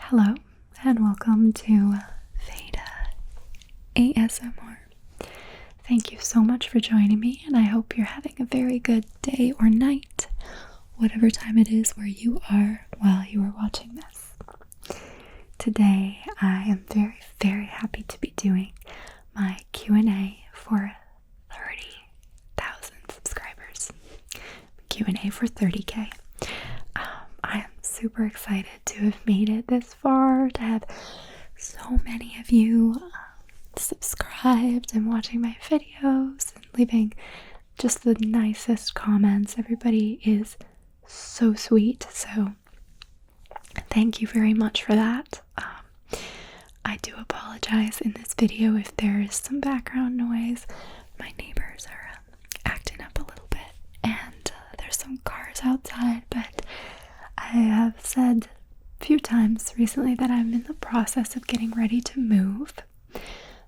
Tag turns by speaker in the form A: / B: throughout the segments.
A: Hello and welcome to Veda ASMR. Thank you so much for joining me, and I hope you're having a very good day or night, whatever time it is where you are while you are watching this. Today I am very, very happy to be doing my Q&A for 30,000 subscribers. Q&A for 30K. I am super excited to have made it this far, to have so many of you subscribed and watching my videos and leaving just the nicest comments. Everybody is so sweet, so thank you very much for that. I do apologize in this video if there is some background noise. My neighbors are acting up a little bit, and there's some cars outside, but I have said a few times recently that I'm in the process of getting ready to move,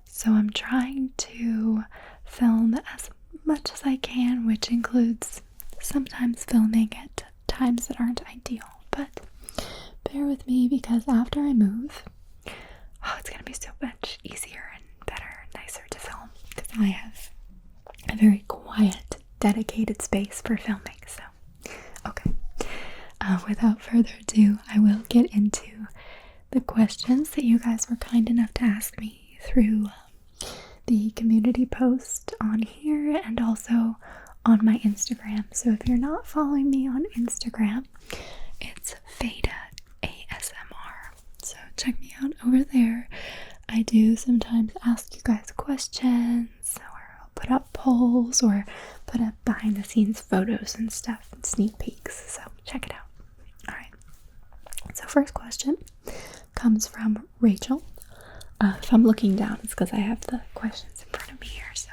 A: so I'm trying to film as much as I can, which includes sometimes filming at times that aren't ideal, but bear with me because after I move, it's going to be so much easier and better and nicer to film because I have a very quiet, dedicated space for filming, so okay. Without further ado, I will get into the questions that you guys were kind enough to ask me through the community post on here and also on my Instagram. So if you're not following me on Instagram, it's Veda ASMR. So check me out over there. I do sometimes ask you guys questions, or I'll put up polls, or put up behind the scenes photos and stuff and sneak peeks. So check it out. Alright, so first question comes from Rachel. If I'm looking down, it's because I have the questions in front of me here. So,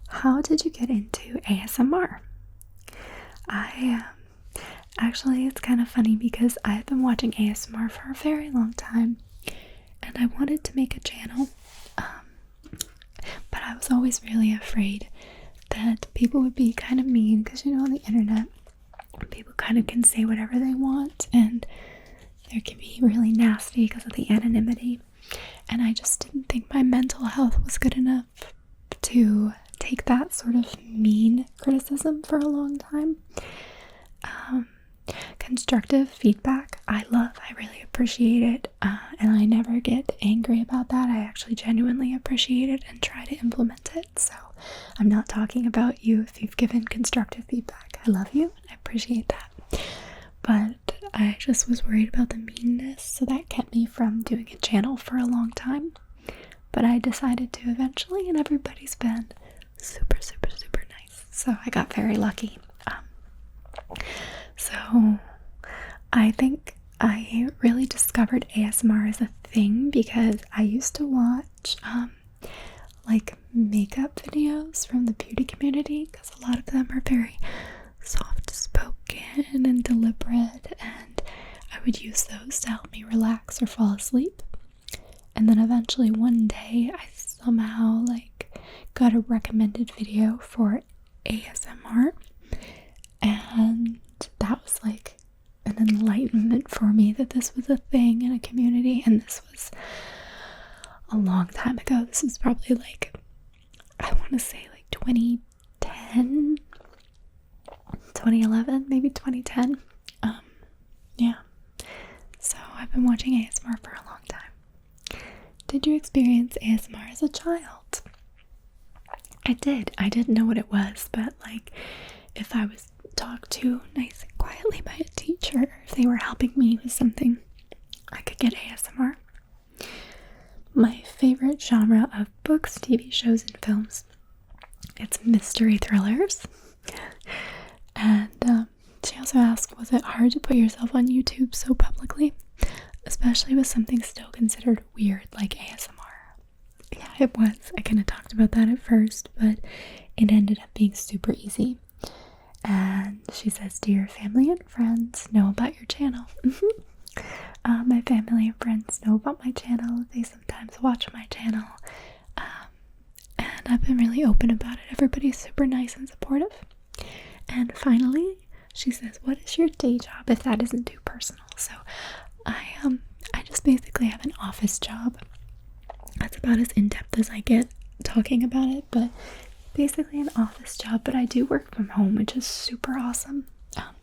A: how did you get into ASMR? Actually, it's kind of funny because I've been watching ASMR for a very long time, and I wanted to make a channel, but I was always really afraid that people would be kind of mean because, on the internet, people kind of can say whatever they want, and there can be really nasty because of the anonymity, and I just didn't think my mental health was good enough to take that sort of mean criticism for a long time. Constructive feedback, I really appreciate it, and I never get angry about that. I actually genuinely appreciate it and try to implement it, so I'm not talking about you if you've given constructive feedback. I love you, I appreciate that, but I just was worried about the meanness, so that kept me from doing a channel for a long time, but I decided to eventually, and everybody's been super, super, super nice, so I got very lucky. So I think I really discovered ASMR as a thing because I used to watch like makeup videos from the beauty community, because a lot of them are very soft spoken and deliberate, and I would use those to help me relax or fall asleep. And then eventually one day I somehow got a recommended video for ASMR, and that was an enlightenment for me that this was a thing in a community, and this was a long time ago. This was probably I want to say 2010, 2011, maybe 2010. Yeah. So I've been watching ASMR for a long time. Did you experience ASMR as a child? I did. I didn't know what it was, but if I was talked to nice and quietly by a teacher, if they were helping me with something, I could get ASMR. My favorite genre of books, TV shows, and films, it's mystery thrillers. And she also asked, was it hard to put yourself on YouTube so publicly, especially with something still considered weird like ASMR? Yeah, it was. I kind of talked about that at first, but it ended up being super easy. And she says, do your family and friends know about your channel? My family and friends know about my channel. They sometimes watch my channel, and I've been really open about it. Everybody's super nice and supportive. And finally, she says, what is your day job if that isn't too personal? So I basically have an office job. That's about as in-depth as I get talking about it, but basically an office job, but I do work from home, which is super awesome.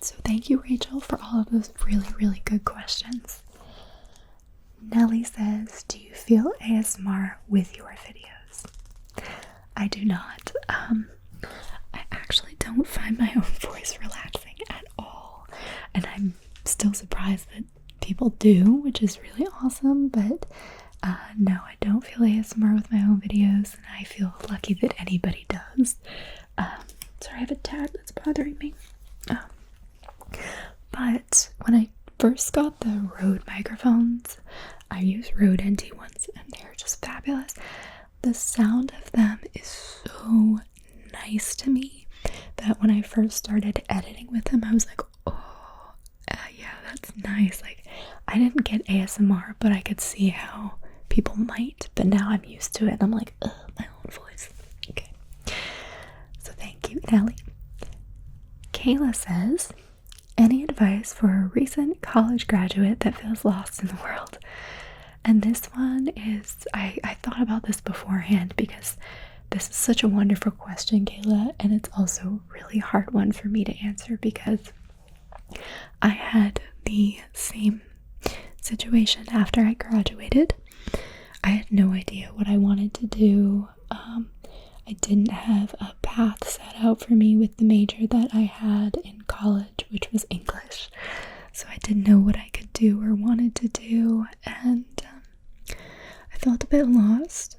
A: So thank you, Rachel, for all of those really, really good questions. Nellie says, do you feel ASMR with your videos? I do not. I actually don't find my own voice relaxing at all, and I'm still surprised that people do, which is really awesome, but no, I don't feel ASMR with my own videos, and I feel lucky that anybody does. Sorry, I have a tag that's bothering me. But when I first got the Rode microphones, I use Rode NT ones, and they're just fabulous. The sound of them is so nice to me that when I first started editing with them, I was like, oh, yeah, that's nice. Like, I didn't get ASMR, but I could see how people might, but now I'm used to it, and I'm like, ugh, my own voice. Okay. So thank you, Nellie. Kayla says, any advice for a recent college graduate that feels lost in the world? And this one is, I thought about this beforehand because this is such a wonderful question, Kayla, and it's also a really hard one for me to answer because I had the same situation after I graduated. I had no idea what I wanted to do. I didn't have a path set out for me with the major that I had in college, which was English. So I didn't know what I could do or wanted to do, and I felt a bit lost.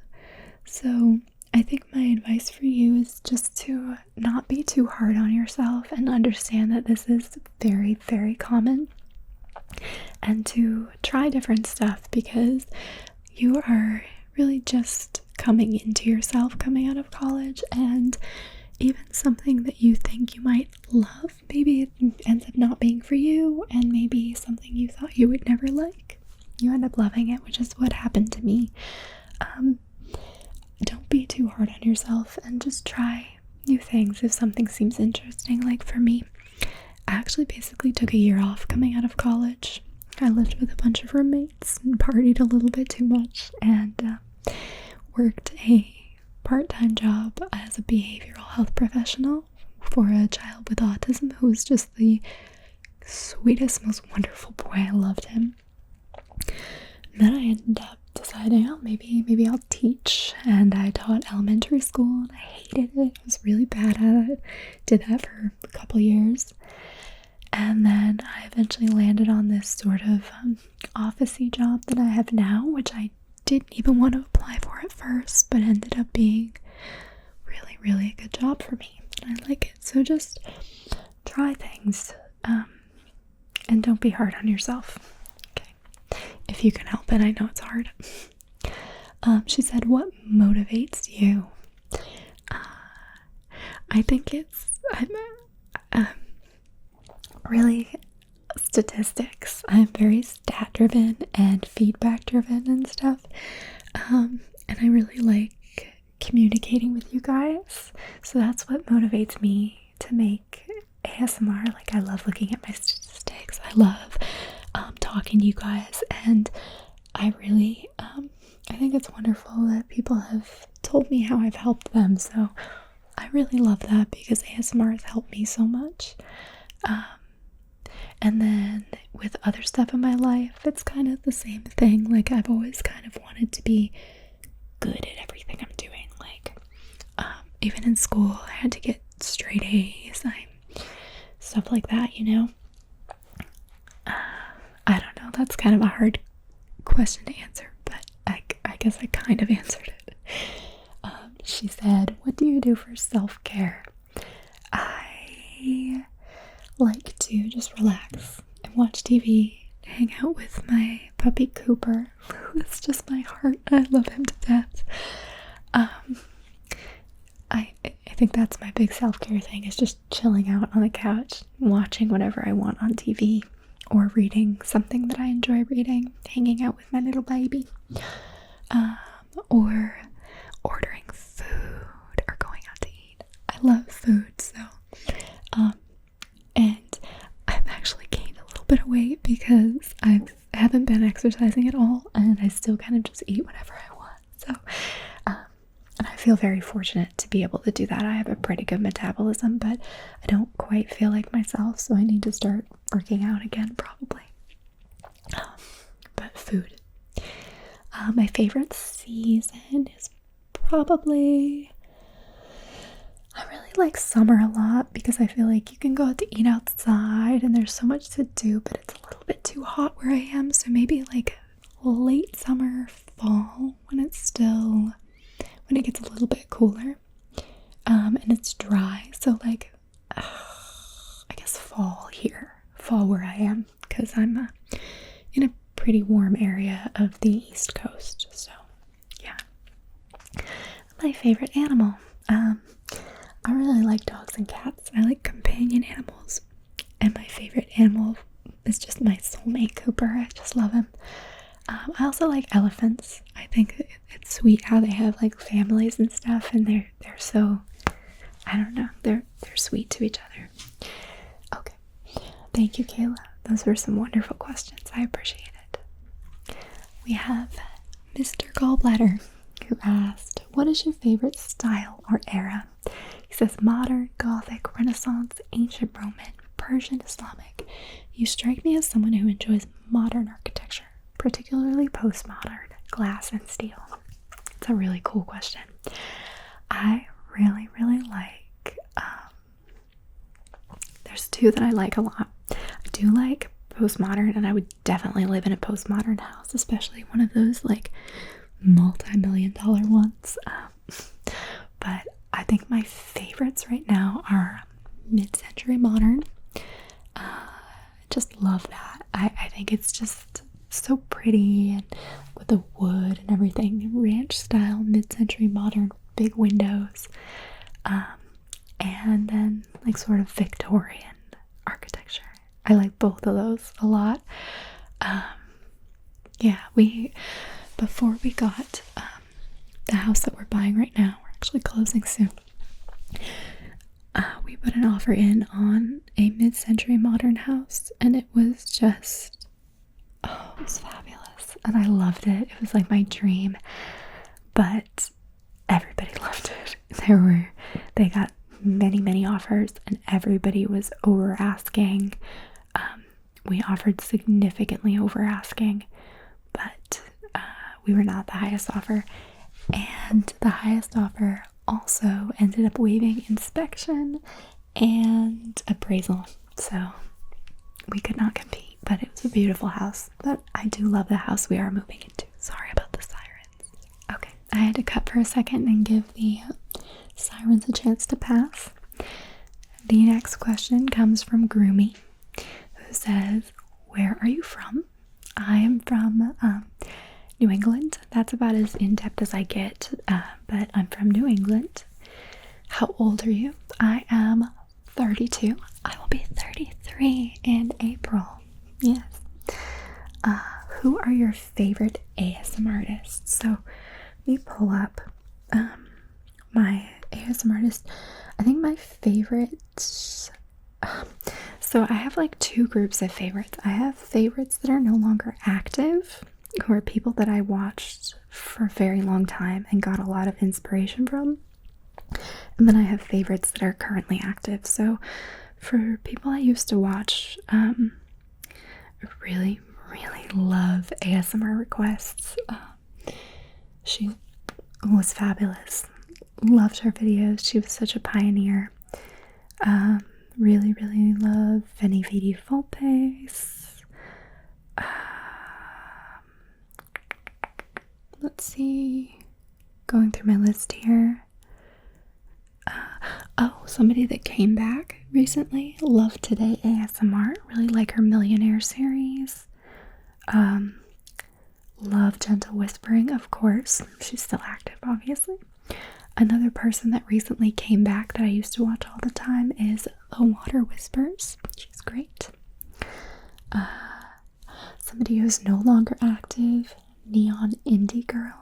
A: So I think my advice for you is just to not be too hard on yourself and understand that this is very, very common, and to try different stuff because you are really just coming into yourself coming out of college, and even something that you think you might love, maybe it ends up not being for you, and maybe something you thought you would never like, you end up loving it, which is what happened to me. Don't be too hard on yourself and just try new things if something seems interesting. Like for me, I actually basically took a year off coming out of college. I lived with a bunch of roommates and partied a little bit too much, and worked a part-time job as a behavioral health professional for a child with autism who was just the sweetest, most wonderful boy. I loved him. And then I ended up deciding, oh, maybe I'll teach, and I taught elementary school, and I hated it. I was really bad at it. Did that for a couple years. And then I eventually landed on this sort of office-y job that I have now, which I didn't even want to apply for at first, but ended up being really, really a good job for me. And I like it. So just try things, and don't be hard on yourself. Okay. If you can help it, I know it's hard. She said, what motivates you? I think it's really statistics. I'm very stat driven and feedback driven and stuff, and I really like communicating with you guys, so that's what motivates me to make ASMR. Like, I love looking at my statistics, I love talking to you guys, and I really I think it's wonderful that people have told me how I've helped them, so I really love that because ASMR has helped me so much. And then with other stuff in my life, it's kind of the same thing. Like, I've always kind of wanted to be good at everything I'm doing. Like, even in school, I had to get straight A's, stuff like that, you know? I don't know, that's kind of a hard question to answer, but I guess I kind of answered it. She said, what do you do for self-care? I like to just relax and watch TV, hang out with my puppy Cooper, who is just my heart. I love him to death. I think that's my big self-care thing, is just chilling out on the couch, watching whatever I want on TV, or reading something that I enjoy reading, hanging out with my little baby, or ordering food or going out to eat. I love food, so and I've actually gained a little bit of weight because I haven't been exercising at all, and I still kind of just eat whatever I want. So, and I feel very fortunate to be able to do that. I have a pretty good metabolism, but I don't quite feel like myself, so I need to start working out again, probably. But food. My favorite season is probably... I really like summer a lot because I feel like you can go out to eat outside and there's so much to do, but it's a little bit too hot where I am. So maybe like late summer, fall, when it gets a little bit cooler, and it's dry. So like, I guess fall where I am, because I'm in a pretty warm area of the East Coast. So yeah. My favorite animal. I really like dogs and cats. I like companion animals. And my favorite animal is just my soulmate, Cooper. I just love him. I also like elephants. I think it's sweet how they have like families and stuff, and they're so, I don't know, they're sweet to each other. Okay. Thank you, Kayla. Those were some wonderful questions. I appreciate it. We have Mr. Gallbladder, who asked, what is your favorite style or era? He says modern, Gothic, Renaissance, ancient Roman, Persian, Islamic. You strike me as someone who enjoys modern architecture, particularly postmodern, glass and steel. It's a really cool question. I really, really like, there's two that I like a lot. I do like postmodern, and I would definitely live in a postmodern house, especially one of those like multi-million-dollar ones. But I think my favorites right now are mid-century modern. Just love that. I think it's just so pretty, and with the wood and everything. Ranch style, mid-century modern, big windows. And then like sort of Victorian architecture. I like both of those a lot. Yeah, before we got the house that we're buying right now, we're actually closing soon. We put an offer in on a mid-century modern house, and it was just, it was fabulous, and I loved it. It was like my dream, but everybody loved it. They got many offers, and everybody was over asking. We offered significantly over asking, but we were not the highest offer, and the highest offer also ended up waiving inspection and appraisal, so we could not compete. But it was a beautiful house. But I do love the house we are moving into. Sorry about the sirens. Okay, I had to cut for a second and give the sirens a chance to pass. The next question comes from Groomy, who says, where are you from? I am from New England. That's about as in-depth as I get, but I'm from New England. How old are you? I am 32. I will be 33 in April. Yes. Who are your favorite ASMR artists? So let me pull up my ASMR artist. I think my favorites, so I have like two groups of favorites. I have favorites that are no longer active, who are people that I watched for a very long time and got a lot of inspiration from. And then I have favorites that are currently active. So for people I used to watch, I really love ASMR requests. She was fabulous. Loved her videos. She was such a pioneer. Really love Veni Vidi Volpes. Let's see, going through my list here. Somebody that came back recently, Love Today ASMR. Really like her Millionaire series. Love Gentle Whispering, of course. She's still active, obviously. Another person that recently came back that I used to watch all the time is The Water Whispers. She's great. Somebody who's no longer active, Neon Indie Girl.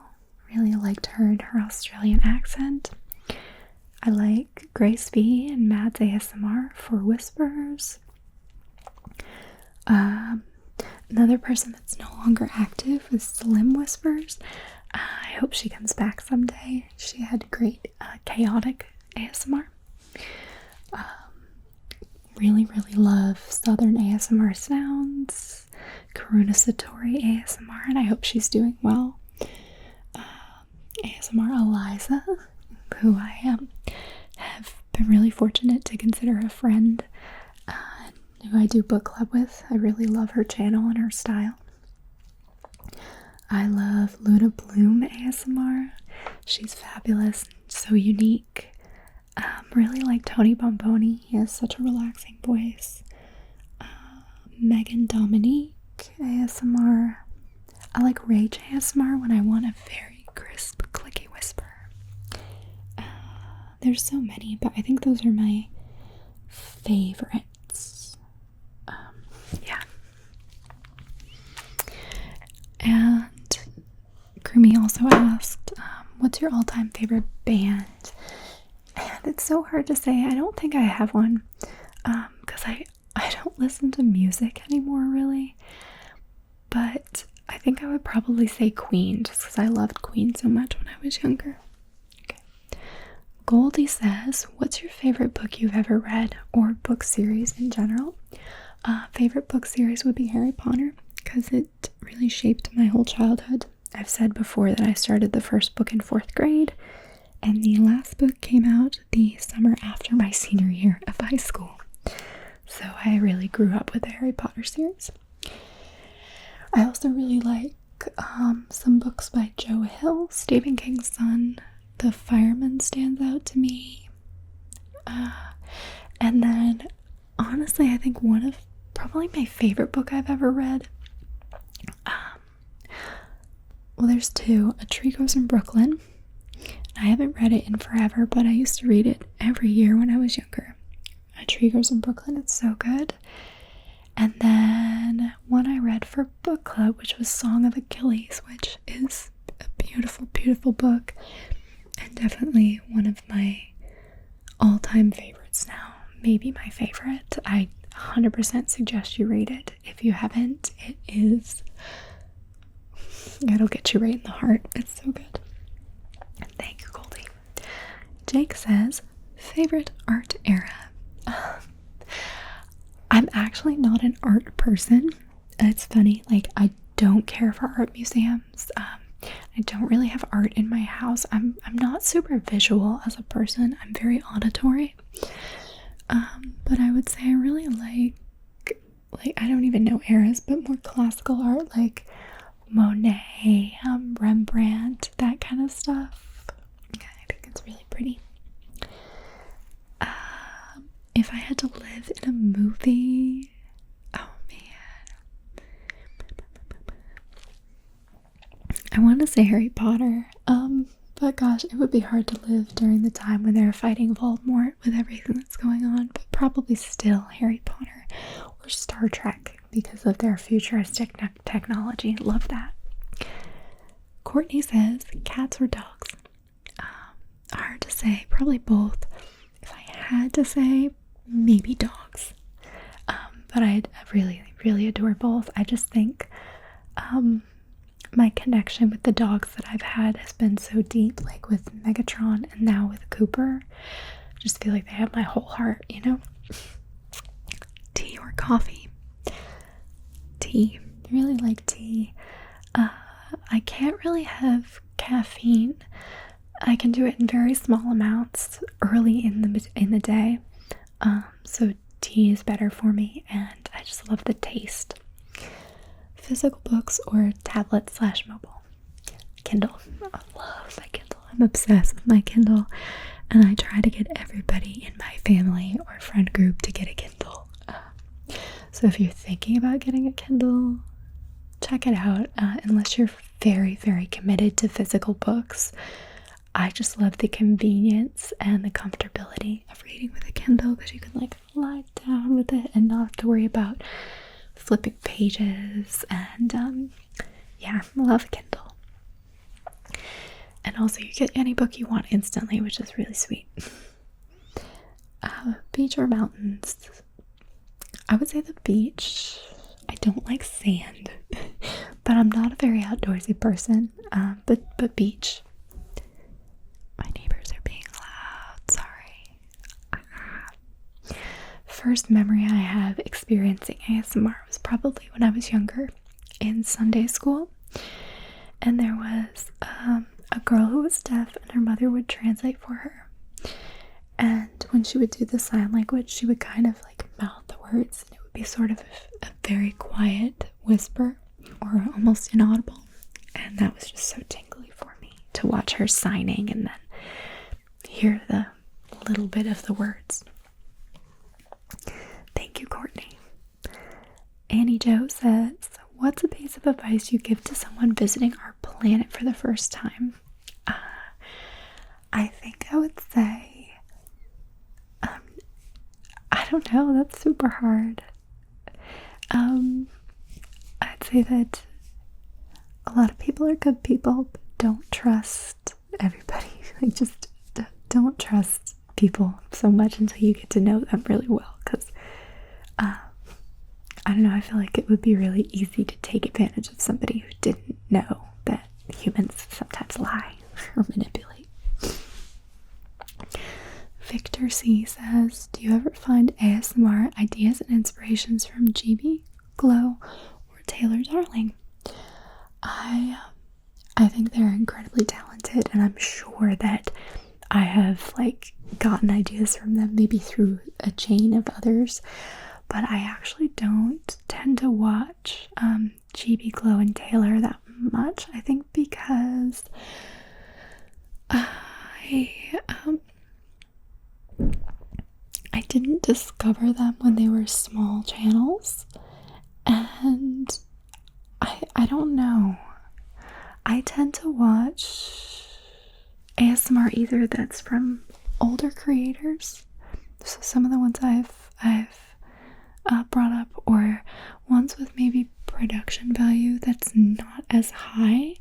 A: Really liked her and her Australian accent. I like Grace V and Mads ASMR for whispers. Another person that's no longer active is Slim Whispers. I hope she comes back someday. She had great chaotic ASMR. Really love Southern ASMR sounds, Karuna Satori ASMR, and I hope she's doing well. ASMR Eliza, who I have been really fortunate to consider a friend, who I do book club with. I really love her channel and her style. I love Luda Bloom ASMR. She's fabulous, so unique. Really like Tony Bomboni. He has such a relaxing voice. Megan Dominique ASMR. I like Rage ASMR when I want a very crisp, clicky whisper. There's so many, but I think those are my favorites. Yeah. And Krumi also asked, what's your all-time favorite band? And it's so hard to say. I don't think I have one, because I don't listen to music anymore, really. But I think I would probably say Queen, just because I loved Queen so much when I was younger. Okay. Goldie says, what's your favorite book you've ever read, or book series in general? Favorite book series would be Harry Potter, because it really shaped my whole childhood. I've said before that I started the first book in 4th grade, and the last book came out the summer after my senior year of high school. So I really grew up with the Harry Potter series. I also really like some books by Joe Hill, Stephen King's son. The Fireman stands out to me. And then, honestly, I think one of probably my favorite book I've ever read. Well, there's two. A Tree Grows in Brooklyn. I haven't read it in forever, but I used to read it every year when I was younger. A Tree Grows in Brooklyn, it's so good. And then one I read for book club, which was Song of Achilles, which is a beautiful, beautiful book. And definitely one of my all-time favorites now. Maybe my favorite. I 100% suggest you read it. If you haven't, it'll get you right in the heart. It's so good. Thank you, Goldie. Jake says, favorite art era. I'm actually not an art person. It's funny, like, I don't care for art museums. I don't really have art in my house. I'm not super visual as a person. I'm very auditory. But I would say I really like I don't even know eras, but more classical art, like Monet, Rembrandt, that kind of stuff. I think it's really pretty. If I had to live in a movie, oh man, I want to say Harry Potter, but gosh, it would be hard to live during the time when they're fighting Voldemort with everything that's going on, but probably still Harry Potter or Star Trek because of their futuristic technology. Love that. Courtney says, cats or dogs? Hard to say, probably both. If I had to say, maybe dogs. But I really, really adore both. I just think my connection with the dogs that I've had has been so deep, like with Megatron and now with Cooper. I just feel like they have my whole heart, you know? Tea or coffee? Tea. I really like tea. I can't really have caffeine. I can do it in very small amounts early in the day. So tea is better for me, and I just love the taste. Physical books or tablet/mobile? Kindle. I love my Kindle. I'm obsessed with my Kindle, and I try to get everybody in my family or friend group to get a Kindle. So if you're thinking about getting a Kindle, check it out. Unless you're very, very committed to physical books, I just love the convenience and the comfortability of reading with a Kindle, because you can like lie down with it and not have to worry about flipping pages. And yeah, I love a Kindle. And also you get any book you want instantly, which is really sweet. Beach or mountains? I would say the beach. don't like sand, but I'm not a very outdoorsy person. But beach. My neighbors are being loud. Sorry. First memory I have experiencing ASMR was probably when I was younger in Sunday school, and there was a girl who was deaf, and her mother would translate for her. And when she would do the sign language, she would kind of like mouth the words, and it would be sort of a very quiet whisper or almost inaudible. And that was just so tingly for me to watch her signing and then hear the little bit of the words. Thank you, Courtney. Annie Jo says, what's a piece of advice you give to someone visiting our planet for the first time? I think I would say, I don't know, that's super hard. I'd say that a lot of people are good people, but don't trust everybody. Like, just don't trust people so much until you get to know them really well, because I don't know, I feel like it would be really easy to take advantage of somebody who didn't know that humans sometimes lie or manipulate. Victor C says, do you ever find ASMR ideas and inspirations from GB, Glow, or Taylor Darling? I think they're incredibly talented, and I'm sure that I have like gotten ideas from them maybe through a chain of others, but I actually don't tend to watch GB, Glow, and Taylor that much. I think because I didn't discover them when they were small channels, and I don't know. I tend to watch ASMR either that's from older creators, so some of the ones I've brought up, or ones with maybe production value that's not as high,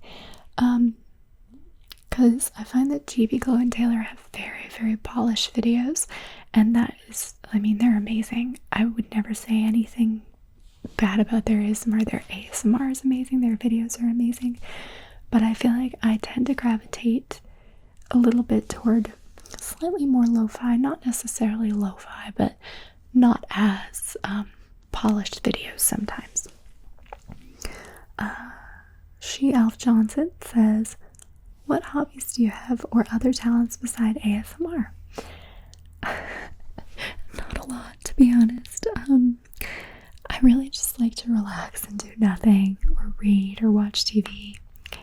A: because I find that GB, Glow, and Taylor have very, very polished videos, and that is, I mean, they're amazing. I would never say anything bad about their ASMR. Their ASMR is amazing, their videos are amazing, but I feel like I tend to gravitate a little bit toward slightly more lo-fi, not necessarily lo-fi, but not as polished videos sometimes. Alf Johnson says, what hobbies do you have or other talents beside ASMR? Not a lot, to be honest. I really just like to relax and do nothing, or read or watch TV,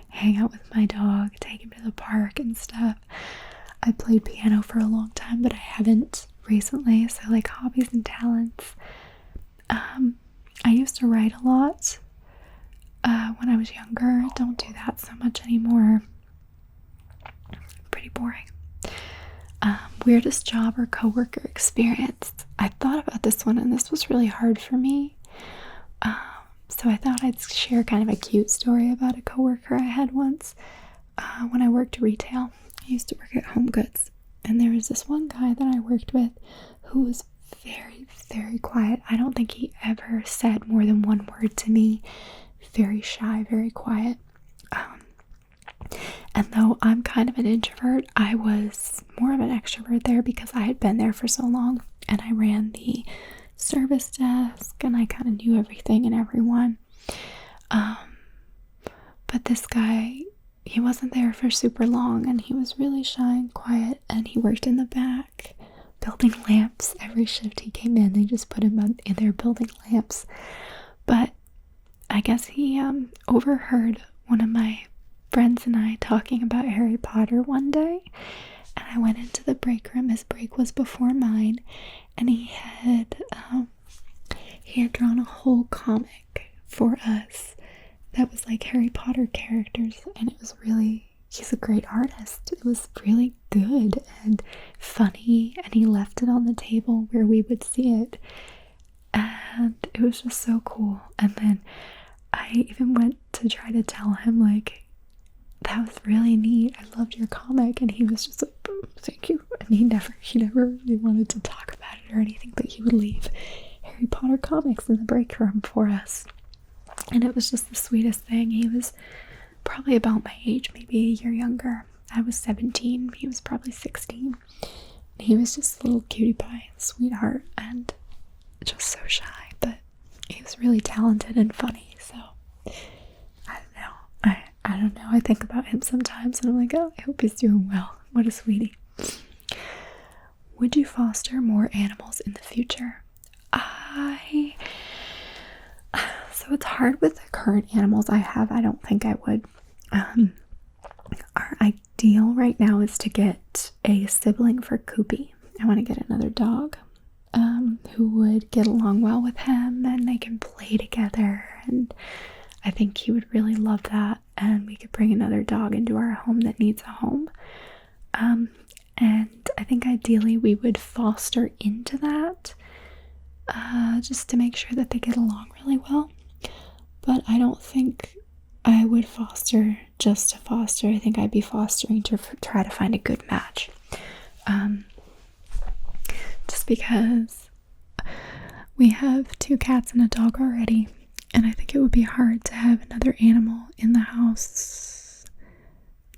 A: hang out with my dog, take him to the park and stuff. I played piano for a long time, but I haven't recently, so like hobbies and talents. I used to write a lot when I was younger. I don't do that so much anymore. Pretty boring. Weirdest job or coworker experience. I thought about this one, and this was really hard for me. So I thought I'd share kind of a cute story about a coworker I had once. When I worked retail, I used to work at Home Goods, and there was this one guy that I worked with who was very, very quiet. I don't think he ever said more than one word to me. Very shy, very quiet. And though I'm kind of an introvert, I was more of an extrovert there because I had been there for so long, and I ran the service desk, and I kind of knew everything and everyone. But this guy, he wasn't there for super long, and he was really shy and quiet, and he worked in the back building lamps. Every shift he came in, they just put him in there building lamps. But I guess he overheard one of my friends and I talking about Harry Potter one day, and I went into the break room. His break was before mine, and he had drawn a whole comic for us that was like Harry Potter characters, and it was really, he's a great artist. It was really good and funny, and he left it on the table where we would see it, and it was just so cool. And then I even went to try to tell him, like, that was really neat, I loved your comic, and he was just like, thank you. And he never really wanted to talk about it or anything, but he would leave Harry Potter comics in the break room for us. And it was just the sweetest thing. He was probably about my age, maybe a year younger. I was 17, he was probably 16. He was just a little cutie pie, sweetheart, and just so shy, but he was really talented and funny. So I don't know. I don't know. I think about him sometimes and I'm like, oh, I hope he's doing well. What a sweetie. Would you foster more animals in the future? So it's hard with the current animals I have. I don't think I would. Our ideal right now is to get a sibling for Koopy. I want to get another dog who would get along well with him and they can play together, and I think he would really love that, and we could bring another dog into our home that needs a home. And I think ideally we would foster into that just to make sure that they get along really well. But I don't think I would foster just to foster. I think I'd be fostering to try to find a good match. Just because we have 2 cats and a dog already, and I think it would be hard to have another animal in the house,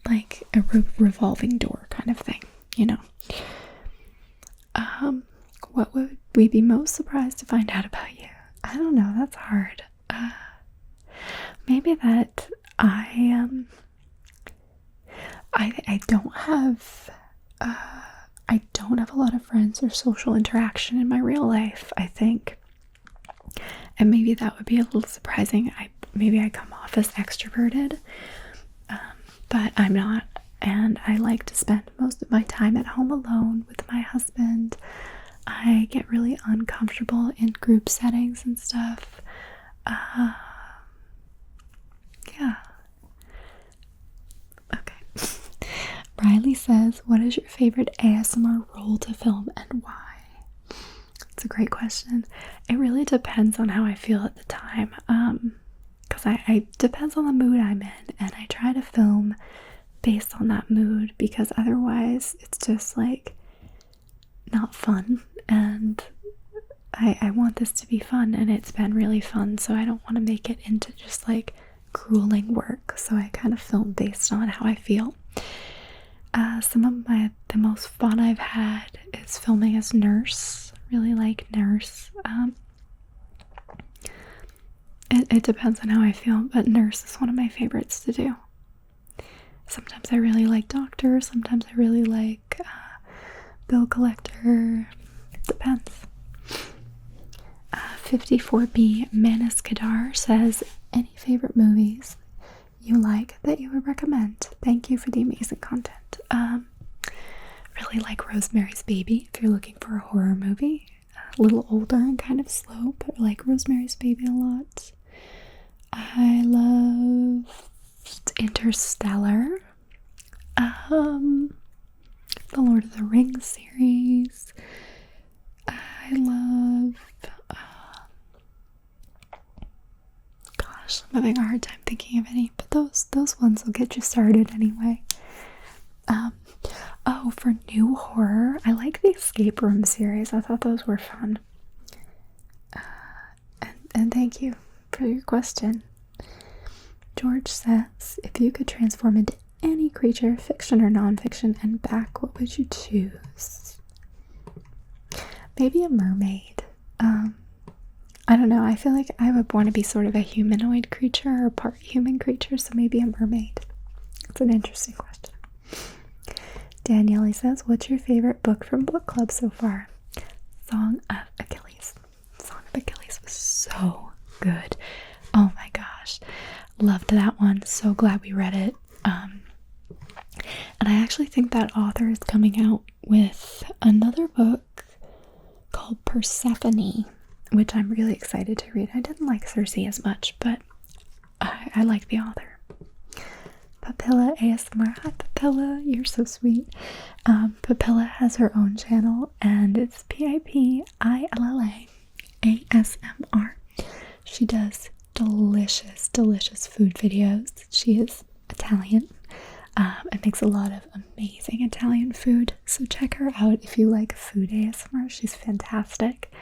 A: like a revolving door kind of thing, you know. What would we be most surprised to find out about you? I don't know, that's hard. Maybe that I don't have a lot of friends or social interaction in my real life, I think. And maybe that would be a little surprising. Maybe I come off as extroverted, but I'm not. And I like to spend most of my time at home alone with my husband. I get really uncomfortable in group settings and stuff. Yeah. Okay. Riley says, what is your favorite ASMR role to film and why? It's a great question. It really depends on how I feel at the time. Because I depends on the mood I'm in, and I try to film based on that mood, because otherwise it's just like not fun, and I want this to be fun, and it's been really fun, so I don't want to make it into just like grueling work. So I kind of film based on how I feel. Some of the most fun I've had is filming as Nurse. Really like Nurse. It depends on how I feel, but Nurse is one of my favorites to do. Sometimes I really like Doctor, sometimes I really like Bill Collector. It depends. 54B Manis Kadar says, any favorite movies you like that you would recommend? Thank you for the amazing content. Really like Rosemary's Baby if you're looking for a horror movie. A little older and kind of slow, but I like Rosemary's Baby a lot. I love Interstellar. The Lord of the Rings series. I love gosh, I'm having a hard time thinking of any, but those ones will get you started anyway. Oh, for new horror, I like the Escape Room series. I thought those were fun. And thank you for your question. George says, if you could transform into any creature, fiction or non-fiction, and back, what would you choose? Maybe a mermaid. I don't know, I feel like I would want to be sort of a humanoid creature or part human creature, so maybe a mermaid. It's an interesting question. Danielle says, what's your favorite book from book club so far? Song of Achilles. Song of Achilles was so good. Oh my gosh. Loved that one. So glad we read it. And I actually think that author is coming out with another book called Persephone, which I'm really excited to read. I didn't like Circe as much, but I like the author. Papilla ASMR. Hi Papilla, you're so sweet. Papilla has her own channel, and it's PIPILLA ASMR. She does delicious food videos. She is Italian and makes a lot of amazing Italian food, so check her out if you like food ASMR. She's fantastic.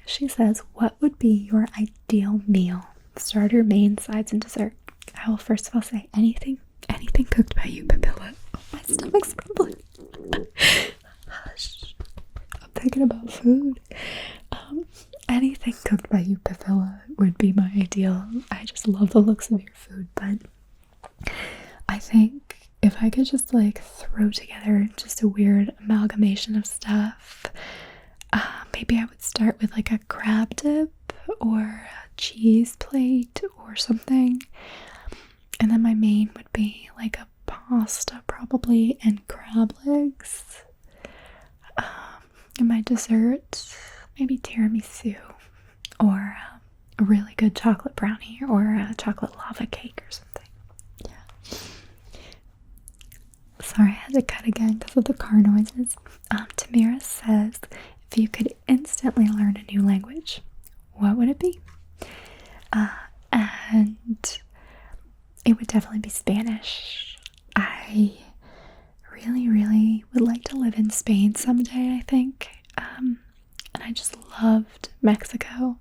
A: She says, what would be your ideal meal? starter, main, sides, and dessert. I will first of all say anything cooked by you, Papilla. Oh, my stomach's grumbling. Hush. I'm thinking about food. Anything cooked by you, Papilla, would be my ideal. I just love the looks of your food, but I think if I could just like throw together just a weird amalgamation of stuff, maybe I would start with like a crab dip or a cheese plate or something, and then my main would be like a pasta probably and crab legs, and my dessert maybe tiramisu or a really good chocolate brownie or a chocolate lava cake or something. Yeah. Sorry, I had to cut again because of the car noises. Tamira says, if you could instantly learn a new language, what would it be? And it would definitely be Spanish. I really, really would like to live in Spain someday, I think. And I just loved Mexico.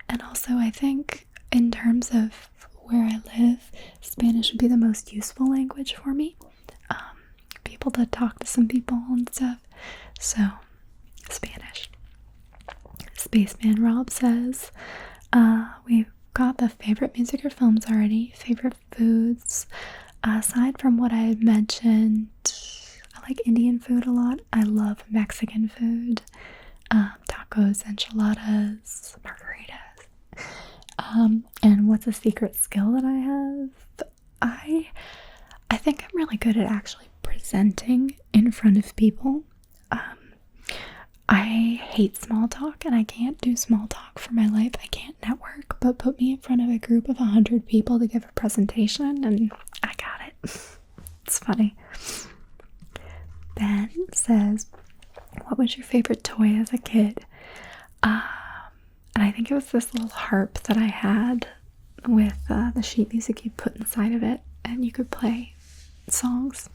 A: And also, I think in terms of where I live, Spanish would be the most useful language for me. Be able to talk to some people and stuff. So, Spanish. Spaceman Rob says, we've got the favorite music or films already. Favorite foods. Aside from what I had mentioned, I like Indian food a lot. I love Mexican food. Tacos, enchiladas, margaritas. And what's a secret skill that I have? I think I'm really good at actually presenting in front of people. I hate small talk, and I can't do small talk for my life. I can't network, but put me in front of a group of 100 people to give a presentation, and I got it. It's funny. Ben says, what was your favorite toy as a kid? And I think it was this little harp that I had with the sheet music you put inside of it, and you could play songs.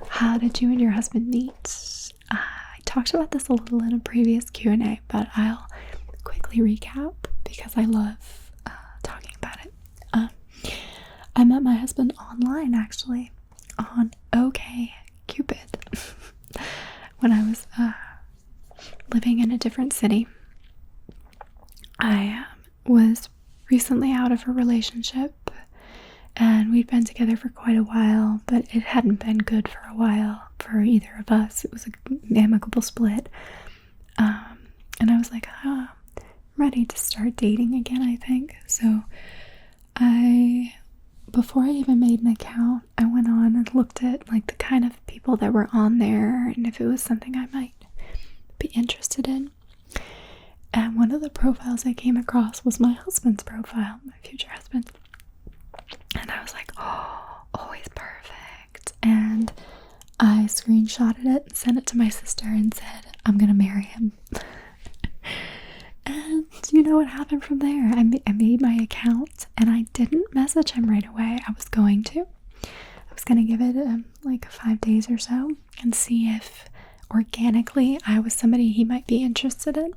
A: How did you and your husband meet? I talked about this a little in a previous Q&A, but I'll quickly recap because I love talking about it. I met my husband online, actually, on OkCupid. When I was living in a different city. I was recently out of a relationship, and we'd been together for quite a while, but it hadn't been good for a while for either of us. It was an amicable split. And I was like, I'm ready to start dating again, I think. So before I even made an account, I went on and looked at like the kind of people that were on there and if it was something I might be interested in. And one of the profiles I came across was my husband's profile, my future husband. And I was like, oh, always perfect. And I screenshotted it and sent it to my sister and said, I'm gonna marry him. And you know what happened from there? I made my account and I didn't message him right away. I was going to give it like 5 days or so and see if organically I was somebody he might be interested in.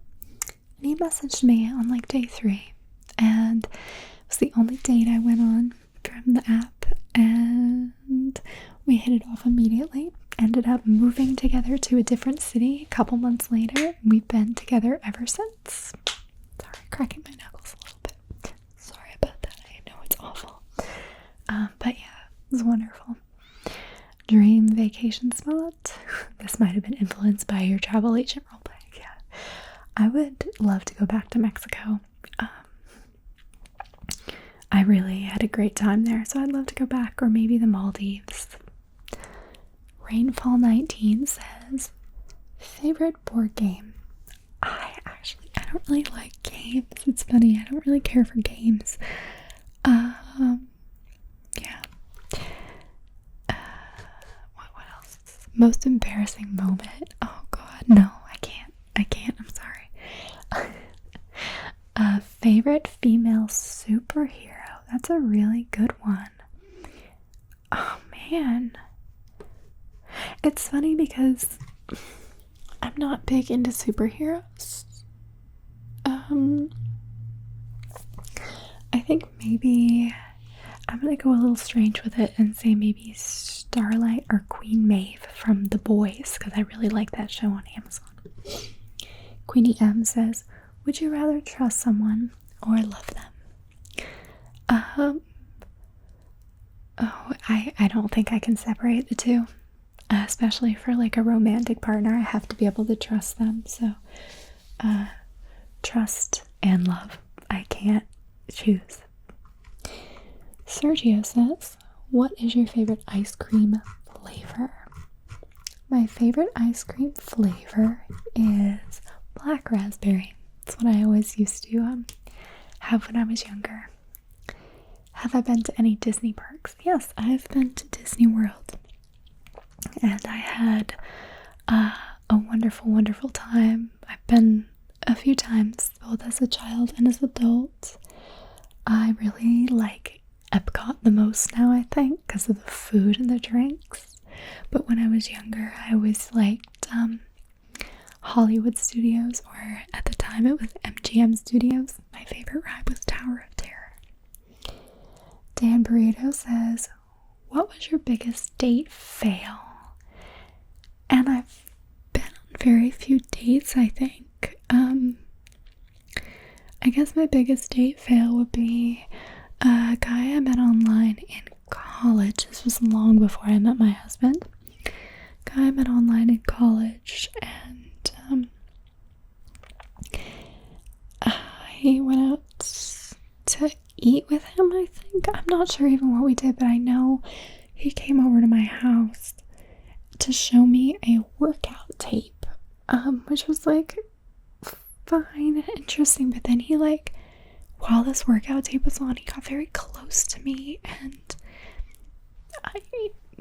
A: And he messaged me on like day 3, and it was the only date I went on from the app, and we hit it off immediately. Ended up moving together to a different city a couple months later. We've been together ever since. Sorry, cracking my knuckles a little bit. Sorry about that. I know it's awful. But yeah, it was wonderful. Dream vacation spot. This might have been influenced by your travel agent roleplay. Yeah, I would love to go back to Mexico. I really had a great time there, so I'd love to go back, or maybe the Maldives. Rainfall 19 says, favorite board game. I don't really like games. It's funny, I don't really care for games. Yeah. What else? Most embarrassing moment. Oh god, no, I can't, I'm sorry. Favorite female superhero. That's a really good one. Oh man. It's funny because I'm not big into superheroes. I think maybe I'm gonna go a little strange with it and say maybe Starlight or Queen Maeve from The Boys, because I really like that show on Amazon. Queenie M says, would you rather trust someone or love them? I don't think I can separate the two, especially for like a romantic partner. I have to be able to trust them. So trust and love. I can't choose. Sergio says, what is your favorite ice cream flavor? My favorite ice cream flavor is black raspberry. That's what I always used to have when I was younger. Have I been to any Disney parks? Yes, I've been to Disney World. And I had a wonderful, wonderful time. I've been a few times, both as a child and as an adult. I really like Epcot the most now, I think, because of the food and the drinks. But when I was younger, I always liked Hollywood Studios, or at the time it was MGM Studios. My favorite ride was Tower of Terror. Dan Burrito says, what was your biggest date fail? And I've been on very few dates, I think. I guess my biggest date fail would be a guy I met online in college. This was long before I met my husband. Guy I met online in college, and I went out to eat with him, I think. I'm not sure even what we did, but I know he came over to my house to show me a workout tape, which was like fine and interesting, but then he while this workout tape was on, he got very close to me, and I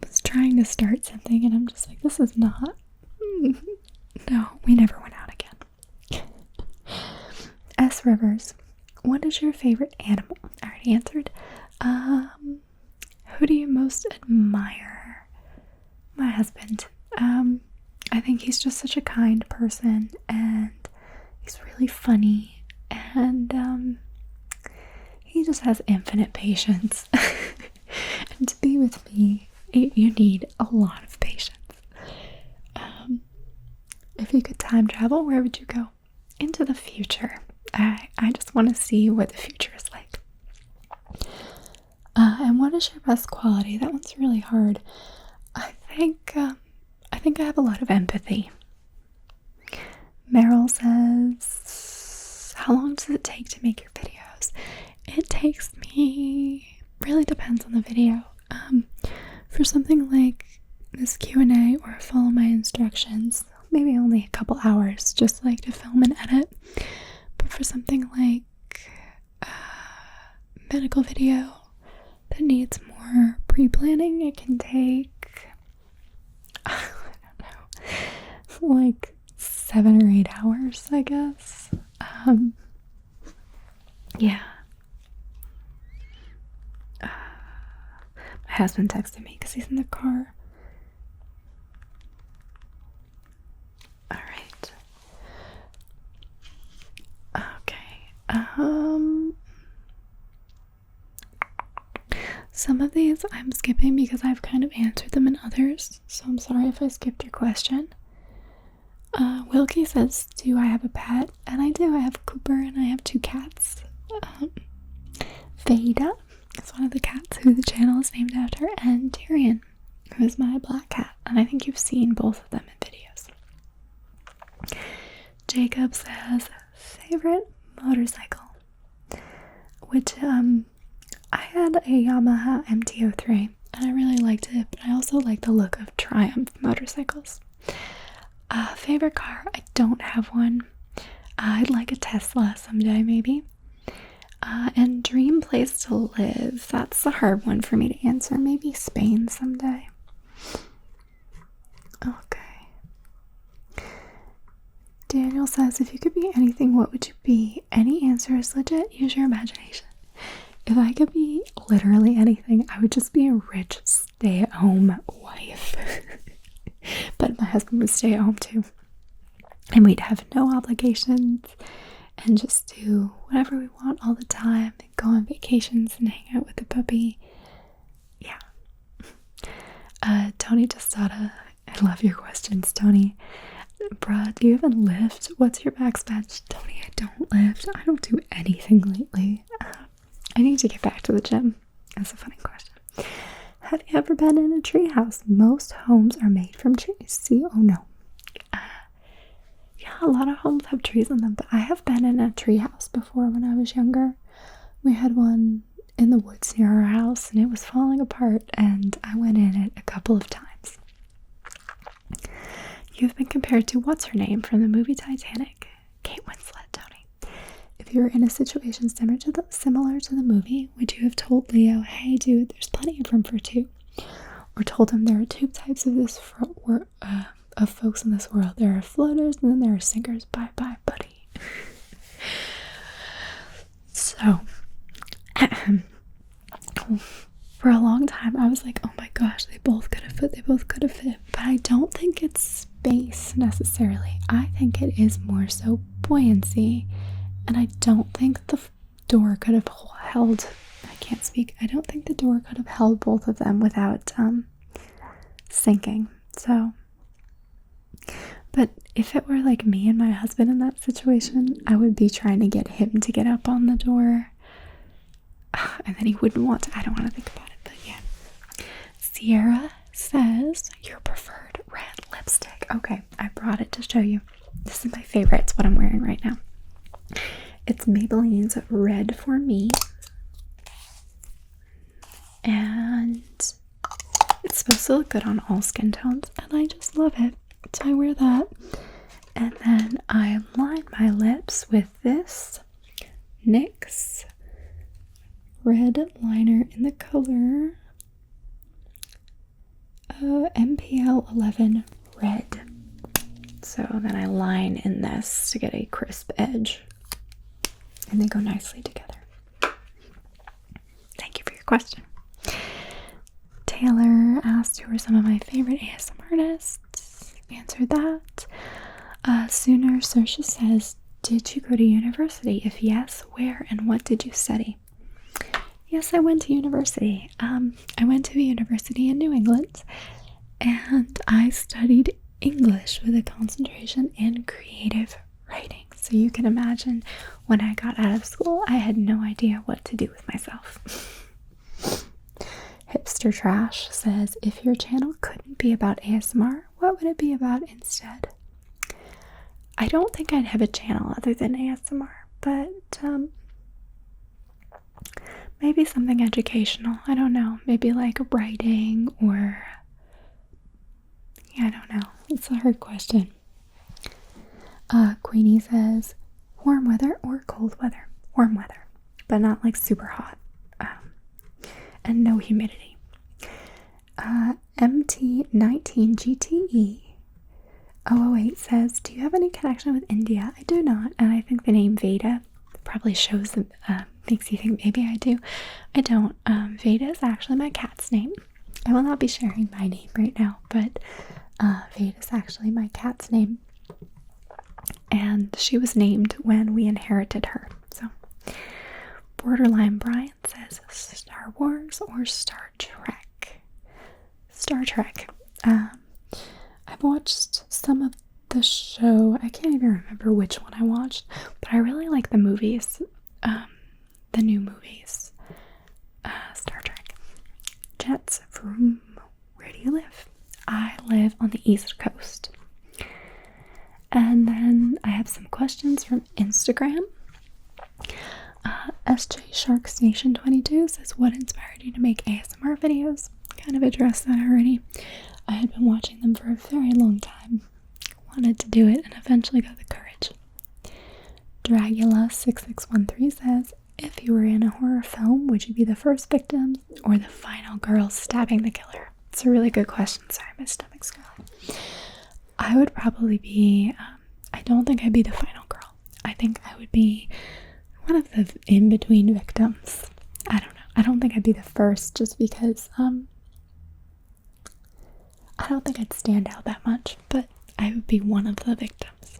A: was trying to start something, and I'm just like, this is not, no, we never went out again. S. Rivers, what is your favorite animal? I already answered. Who do you most admire? My husband. I think he's just such a kind person, and he's really funny, and he just has infinite patience. And to be with me, you need a lot of patience. If you could time travel, where would you go? Into the future. I just want to see what the future is like. And what is your best quality? That one's really hard. I think I have a lot of empathy. Meryl says, how long does it take to make your videos? It takes me, really depends on the video. For something like this Q&A or follow my instructions, maybe only a couple hours, just like to film and edit. But for something like medical video that needs more pre-planning, it can take, I don't know, like 7 or 8 hours, I guess. Yeah. My husband texted me because he's in the car. Alright. Okay. Some of these I'm skipping because I've kind of answered them in others, so I'm sorry if I skipped your question. Wilkie says, do I have a pet? And I do. I have Cooper and I have 2 cats. Veda is one of the cats who the channel is named after, and Tyrion, who is my black cat, and I think you've seen both of them in videos. Jacob says, favorite motorcycle, which I had a Yamaha MT-03 and I really liked it, but I also like the look of Triumph motorcycles. Favorite car, I don't have one. I'd like a Tesla someday, maybe. And dream place to live, that's a hard one for me to answer. Maybe Spain someday. Okay. Daniel says, if you could be anything, what would you be? Any answer is legit. Use your imagination. If I could be literally anything, I would just be a rich stay-at-home wife. But my husband would stay at home too. And we'd have no obligations. and just do whatever we want all the time, and go on vacations and hang out with the puppy. Yeah. Tony Testata, I love your questions, Tony. Bruh, do you even lift? What's your backspatch? Tony, I don't lift. I don't do anything lately. I need to get back to the gym. That's a funny question. Have you ever been in a treehouse? Most homes are made from trees. See? Oh no. Yeah, a lot of homes have trees in them, but I have been in a treehouse before when I was younger. We had one in the woods near our house, and it was falling apart, and I went in it a couple of times. You've been compared to what's her name from the movie Titanic? Kate Winslet, Tony. If you were in a situation similar to the movie, would you have told Leo, hey dude, there's plenty of room for two? Or told him there are two types of of folks in this world. There are floaters and then there are sinkers. Bye bye, buddy. So, for a long time, I was like, oh my gosh, they both could have fit. But I don't think it's space necessarily. I think it is more so buoyancy. And I don't think the door could have held, I don't think the door could have held both of them without sinking. So, but if it were like me and my husband in that situation, I would be trying to get him to get up on the door. And then he wouldn't want to. I don't want to think about it, but yeah. Sierra says, your preferred red lipstick. Okay, I brought it to show you. This is my favorite. It's what I'm wearing right now. It's Maybelline's Red for Me. And it's supposed to look good on all skin tones, and I just love it. So I wear that. And then I line my lips with this NYX red liner in the color MPL 11 Red. So then I line in this to get a crisp edge, and they go nicely together. Thank you for your question. Taylor asked who are some of my favorite ASMR artists. Answered that. Sooner Sersha says, did you go to university? If yes, where and what did you study? Yes, I went to university. I went to a university in New England, and I studied English with a concentration in creative writing. So you can imagine, when I got out of school, I had no idea what to do with myself. Hipster Trash says, if your channel couldn't be about ASMR, what would it be about instead? I don't think I'd have a channel other than ASMR, but maybe something educational. I don't know. Maybe like writing or... yeah, I don't know. It's a hard question. Queenie says, warm weather or cold weather? Warm weather, but not like super hot. And no humidity. MT19GTE 008 says, do you have any connection with India? I do not, and I think the name Veda probably shows that, makes you think maybe I do. I don't. Veda is actually my cat's name. I will not be sharing my name right now, but Veda is actually my cat's name, and she was named when we inherited her. So, Borderline Brian says, Star Wars or Star Trek? Star Trek. I've watched some of the show. I can't even remember which one I watched, but I really like the movies. The new movies. Star Trek. Jets from, where do you live? I live on the East Coast. And then I have some questions from Instagram. SJ Sharks Nation 22 says, what inspired you to make ASMR videos? Kind of addressed that already. I had been watching them for a very long time. Wanted to do it and eventually got the courage. Dragula6613 says, if you were in a horror film, would you be the first victim or the final girl stabbing the killer? It's a really good question. Sorry, my stomach's growling. I would probably be, I don't think I'd be the final girl. I think I would be one of the in-between victims. I don't know. I don't think I'd be the first just because, I don't think I'd stand out that much, but I would be one of the victims.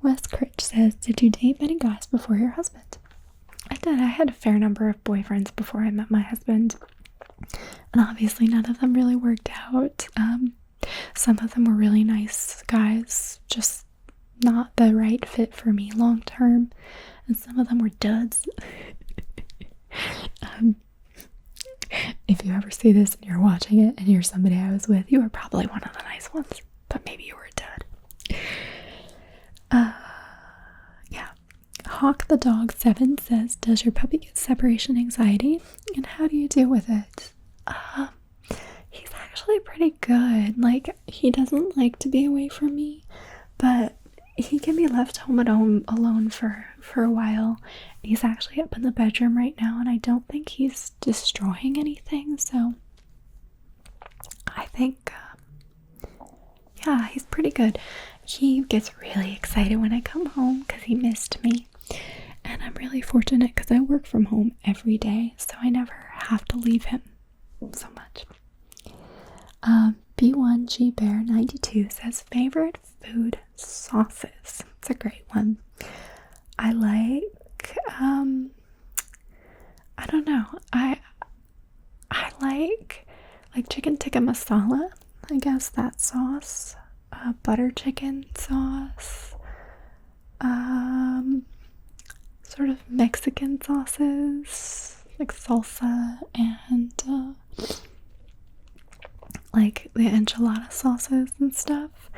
A: Wes Critch says, did you date many guys before your husband? I did. I had a fair number of boyfriends before I met my husband. And obviously none of them really worked out. Some of them were really nice guys, just not the right fit for me long term. And some of them were duds. If you ever see this and you're watching it and you're somebody I was with, you were probably one of the nice ones. But maybe you were a dud. Yeah. Hawk the Dog 7 says, does your puppy get separation anxiety? And how do you deal with it? He's actually pretty good. Like, he doesn't like to be away from me, but he can be left home alone for a while. He's actually up in the bedroom right now, and I don't think he's destroying anything, so I think, yeah, he's pretty good. He gets really excited when I come home because he missed me, and I'm really fortunate because I work from home every day, so I never have to leave him so much. B1G Bear 92 says, favorite food sauces. It's a great one. I like, I don't know. I like chicken tikka masala. I guess that sauce. Butter chicken sauce. Sort of Mexican sauces, like salsa and like the enchilada sauces and stuff.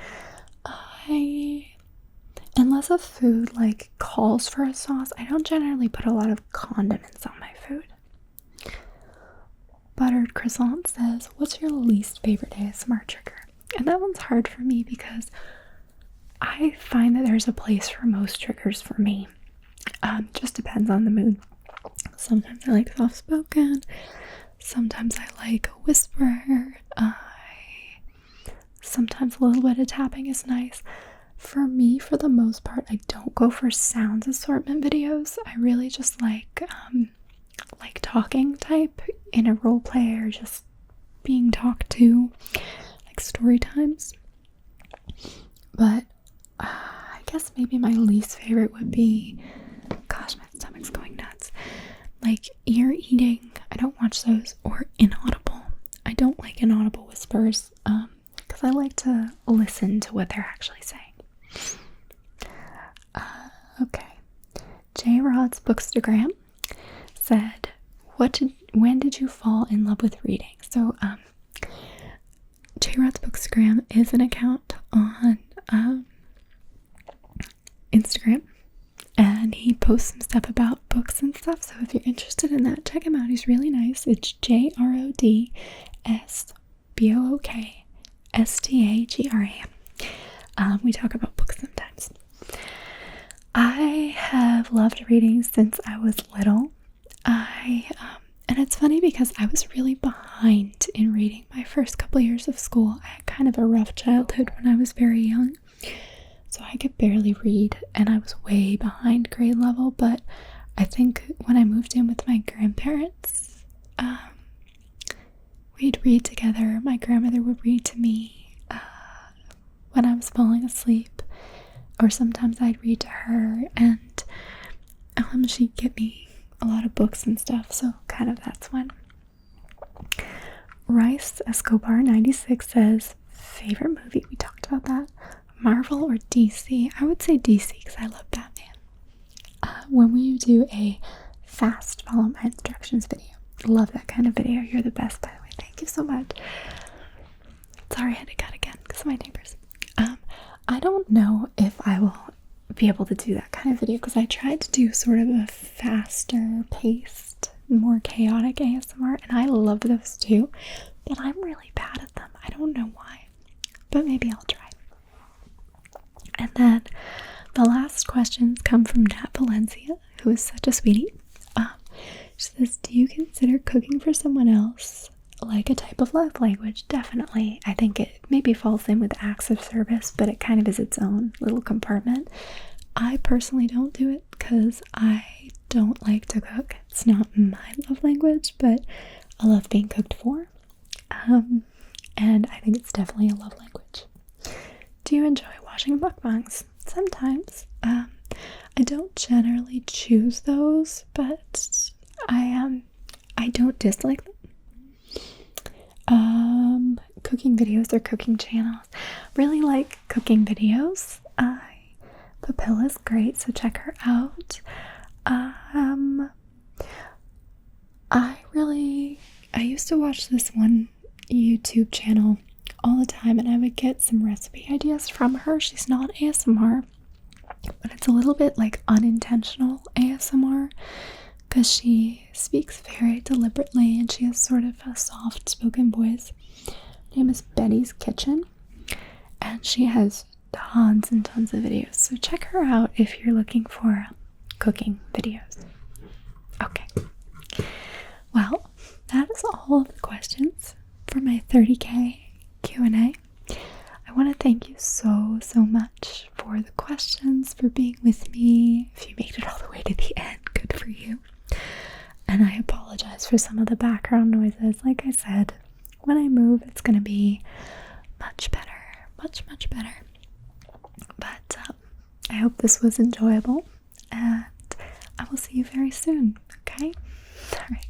A: Unless a food like calls for a sauce, I don't generally put a lot of condiments on my food. Buttered Croissant says, what's your least favorite ASMR trigger? And that one's hard for me because I find that there's a place for most triggers for me. Just depends on the mood. Sometimes I like soft spoken. Sometimes I like a whisper. Sometimes a little bit of tapping is nice. For me, for the most part, I don't go for sounds assortment videos. I really just like talking type in a role play or just being talked to, like story times. But I guess maybe my least favorite would be, gosh, my stomach's going nuts. Like ear eating, I don't watch those, or inaudible. I don't like inaudible whispers, because I like to listen to what they're actually saying. Okay. J Rod's Bookstagram said, when did you fall in love with reading? So, J Rod's Bookstagram is an account on Instagram, and he posts some stuff about books and stuff, so if you're interested in that, check him out. He's really nice. It's JRODSBOOKSTAGRAM. We talk about books sometimes. I have loved reading since I was little. And it's funny because I was really behind in reading my first couple years of school. I had kind of a rough childhood when I was very young, so I could barely read, and I was way behind grade level. But I think when I moved in with my grandparents, we'd read together. My grandmother would read to me when I was falling asleep, or sometimes I'd read to her, and she'd get me a lot of books and stuff, so kind of that's when. Rice Escobar 96 says, favorite movie? We talked about that. Marvel or DC? I would say DC because I love Batman. When will you do a fast follow my instructions video? Love that kind of video. You're the best, by the way. Thank you so much. Sorry I had to cut again because of my neighbors. I don't know if I will be able to do that kind of video because I tried to do sort of a faster paced, more chaotic ASMR, and I love those too, but I'm really bad at them. I don't know why, but maybe I'll try. And then the last questions come from Nat Valencia, who is such a sweetie. She says, do you consider cooking for someone else like a type of love language? Definitely. I think it maybe falls in with acts of service, but it kind of is its own little compartment. I personally don't do it because I don't like to cook. It's not my love language, but I love being cooked for. And I think it's definitely a love language. Do you enjoy watching mukbangs? sometimes. I don't generally choose those, but I don't dislike them. Cooking videos or cooking channels. Really like cooking videos. Papilla's great, so check her out. I used to watch this one YouTube channel all the time, and I would get some recipe ideas from her. She's not ASMR, but it's a little bit like unintentional ASMR because she speaks very deliberately and she has sort of a soft spoken voice. Her name is Betty's Kitchen, and she has tons and tons of videos, so check her out if you're looking for cooking videos. Okay, well, that is all of the questions for my 30K Q&A. I want to thank you so much for the questions, for being with me. If you made it all the way to the end, good for you. And I apologize for some of the background noises. Like I said, when I move, it's going to be much better. Much better. But I hope this was enjoyable, and I will see you very soon, okay? All right.